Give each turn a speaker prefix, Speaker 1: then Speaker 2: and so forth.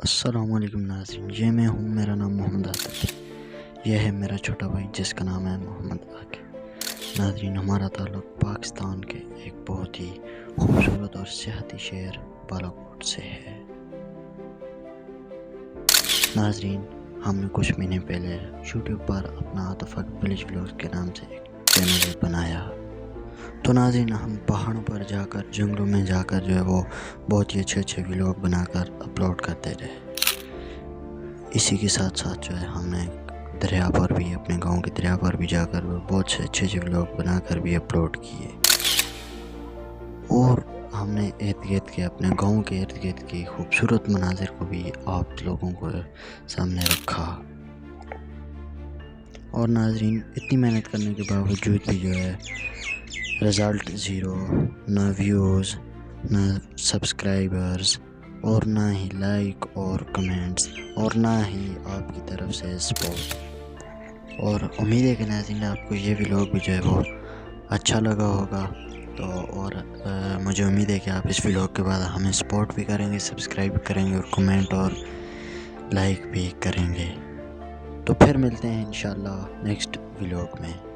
Speaker 1: السلام علیکم ناظرین، یہ میں ہوں، میرا نام محمد عاطف۔ یہ ہے میرا چھوٹا بھائی جس کا نام ہے محمد عاقب۔ ناظرین، ہمارا تعلق پاکستان کے ایک بہت ہی خوبصورت اور سیاحتی شہر بالاکوٹ سے ہے۔ ناظرین، ہم نے کچھ مہینے پہلے یوٹیوب پر اپنا اتفاق ولیج ولاگز کے نام سے ایک چینل بنایا۔ تو ناظرین، ہم پہاڑوں پر جا کر، جنگلوں میں جا کر جو ہے وہ بہت ہی اچھے ولاگ بنا کر اپلوڈ کرتے رہے۔ اسی کے ساتھ ساتھ جو ہے ہم نے دریا پر بھی، اپنے گاؤں کے دریا پر بھی جا کر بہت سے اچھے ولاگ بنا کر بھی اپلوڈ کیے، اور ہم نے ارد گرد کے، اپنے گاؤں کے ارد گرد کے خوبصورت مناظر کو بھی آپ لوگوں کو سامنے رکھا۔ اور ناظرین، اتنی محنت کرنے کے باوجود بھی جو ہے رزلٹ زیرو، نہ ویوز، نہ سبسکرائبرز، اور نہ ہی لائک اور کمنٹس، اور نہ ہی آپ کی طرف سے سپورٹ۔ اور امید ہے کہ ناظرین آپ کو یہ ولاگ بھی جو ہے وہ اچھا لگا ہوگا۔ تو اور مجھے امید ہے کہ آپ اس ولاگ کے بعد ہمیں سپورٹ بھی کریں گے، سبسکرائب بھی کریں گے، اور کمنٹ اور لائک بھی کریں گے۔ تو پھر ملتے ہیں انشاءاللہ نیکسٹ ولاگ میں۔